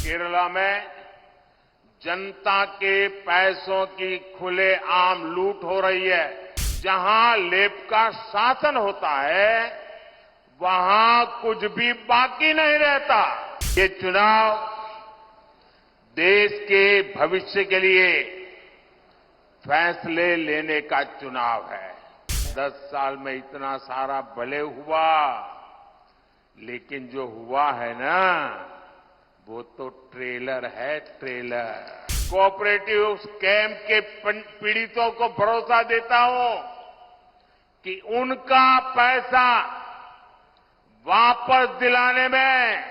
केरला में जनता के पैसों की खुलेआम लूट हो रही है। जहां लेप का शासन होता है वहां कुछ भी बाकी नहीं रहता। ये चुनाव देश के भविष्य के लिए फैसले लेने का चुनाव है। 10 साल में इतना सारा भले हुआ, लेकिन जो हुआ है ना वो तो ट्रेलर है, ट्रेलर। कोऑपरेटिव स्कैम के पीड़ितों को भरोसा देता हूं कि उनका पैसा वापस दिलाने में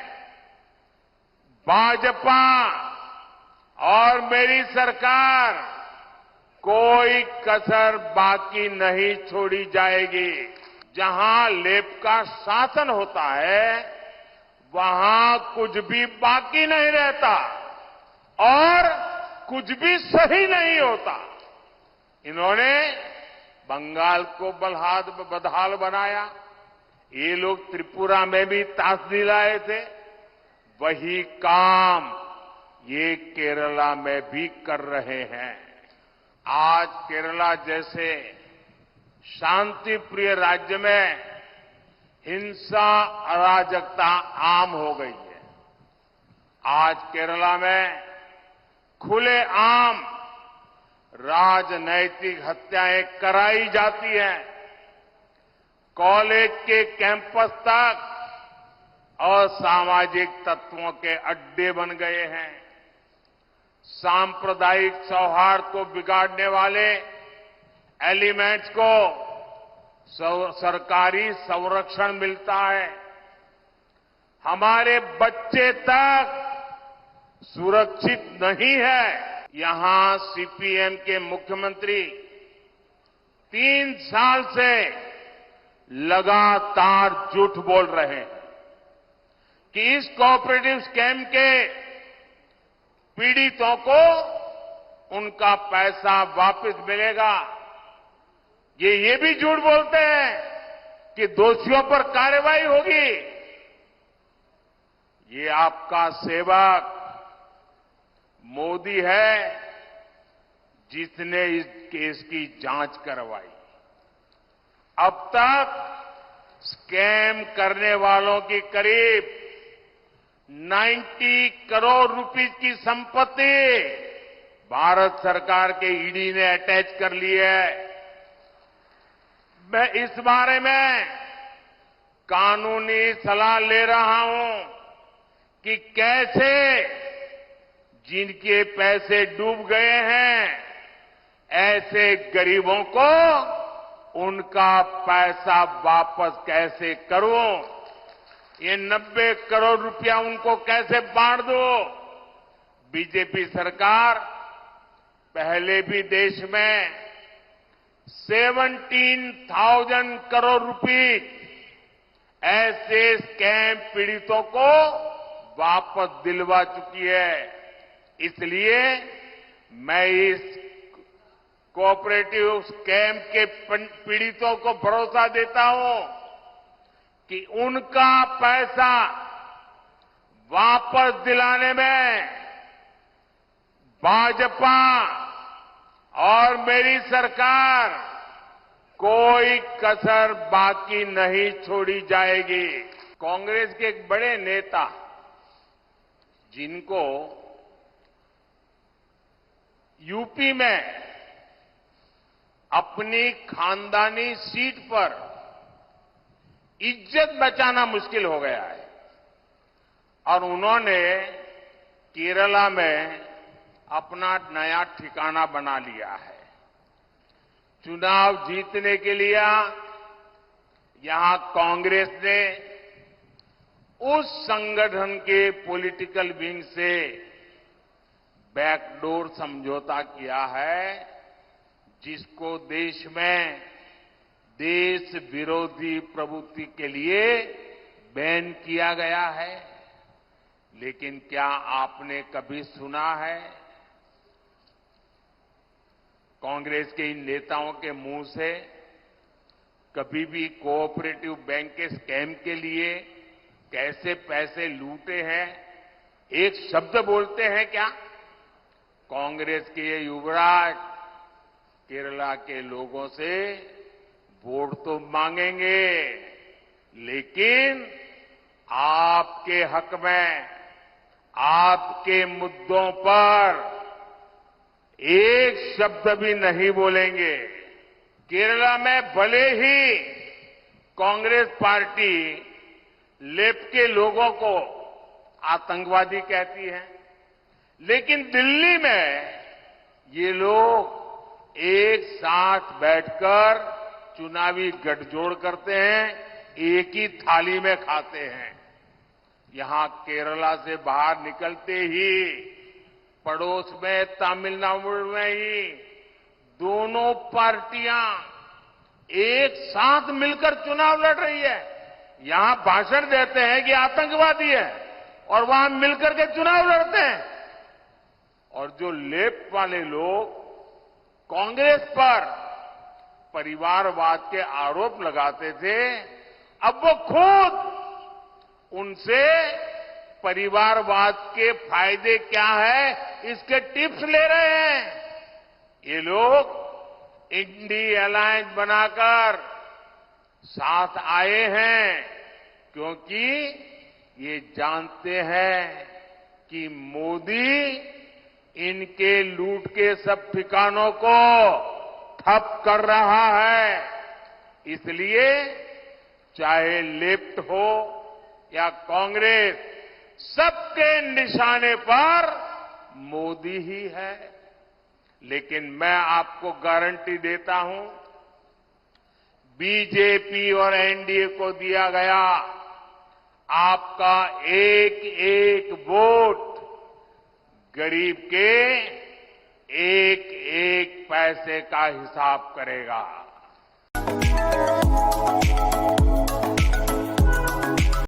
भाजपा और मेरी सरकार कोई कसर बाकी नहीं छोड़ी जाएगी। जहां लेप का शासन होता है वहां कुछ भी बाकी नहीं रहता और कुछ भी सही नहीं होता। इन्होंने बंगाल को बदहाल बनाया। ये लोग त्रिपुरा में भी ताश दिलाए थे। वही काम ये केरला में भी कर रहे हैं। आज केरला जैसे शांति प्रिय राज्य में हिंसा अराजकता आम हो गई है। आज केरला में खुलेआम राजनैतिक हत्याएं कराई जाती हैं। कॉलेज के कैंपस तक असामाजिक तत्वों के अड्डे बन गए हैं। सांप्रदायिक सौहार्द को बिगाड़ने वाले एलिमेंट्स को सरकारी संरक्षण मिलता है। हमारे बच्चे तक सुरक्षित नहीं है। यहां सीपीएम के मुख्यमंत्री 3 साल से लगातार झूठ बोल रहे हैं कि इस कोऑपरेटिव स्कैम के पीड़ितों को उनका पैसा वापस मिलेगा। ये भी झूठ बोलते हैं कि दोषियों पर कार्रवाई होगी। ये आपका सेवक मोदी है जिसने इस केस की जांच करवाई। अब तक स्कैम करने वालों की करीब 90 करोड़ रुपए की संपत्ति भारत सरकार के ईडी ने अटैच कर ली है। मैं इस बारे में कानूनी सलाह ले रहा हूं कि कैसे जिनके पैसे डूब गए हैं ऐसे गरीबों को उनका पैसा वापस कैसे करूं। ये 90 करोड़ रुपया उनको कैसे बांट दो। बीजेपी सरकार पहले भी देश में 17,000 करोड़ रुपए ऐसे स्कैम पीड़ितों को वापस दिलवा चुकी है। इसलिए मैं इस कोऑपरेटिव स्कैम के पीड़ितों को भरोसा देता हूं कि उनका पैसा वापस दिलाने में भाजपा और मेरी सरकार कोई कसर बाकी नहीं छोड़ी जाएगी। कांग्रेस के एक बड़े नेता जिनको यूपी में अपनी खानदानी सीट पर इज्जत बचाना मुश्किल हो गया है और उन्होंने केरला में अपना नया ठिकाना बना लिया है। चुनाव जीतने के लिए यहां कांग्रेस ने उस संगठन के पॉलिटिकल विंग से बैकडोर समझौता किया है जिसको देश में देश विरोधी प्रवृत्ति के लिए बैन किया गया है। लेकिन क्या आपने कभी सुना है कांग्रेस के इन नेताओं के मुंह से कभी भी कोऑपरेटिव बैंक के स्कैम के लिए कैसे पैसे लूटे हैं एक शब्द बोलते हैं क्या? कांग्रेस के ये युवराज केरला के लोगों से वोट तो मांगेंगे, लेकिन आपके हक में, आपके मुद्दों पर एक शब्द भी नहीं बोलेंगे। केरला में भले ही कांग्रेस पार्टी लेफ्ट के लोगों को आतंकवादी कहती है, लेकिन दिल्ली में ये लोग एक साथ बैठकर चुनावी गठजोड़ करते हैं, एक ही थाली में खाते हैं। यहां केरला से बाहर निकलते ही पड़ोस में तमिलनाडु में ही दोनों पार्टियां एक साथ मिलकर चुनाव लड़ रही है। यहां भाषण देते हैं कि आतंकवादी है और वहां मिलकर के चुनाव लड़ते हैं। और जो लेफ्ट वाले लोग कांग्रेस पर परिवारवाद के आरोप लगाते थे, अब वो खुद उनसे परिवारवाद के फायदे क्या है इसके टिप्स ले रहे हैं। ये लोग इंडी अलायंस बनाकर साथ आए हैं क्योंकि ये जानते हैं कि मोदी इनके लूट के सब ठिकानों को ठप कर रहा है। इसलिए चाहे लेफ्ट हो या कांग्रेस, सबके निशाने पर मोदी ही है। लेकिन मैं आपको गारंटी देता हूं, बीजेपी और एनडीए को दिया गया आपका एक एक वोट गरीब के एक एक पैसे का हिसाब करेगा।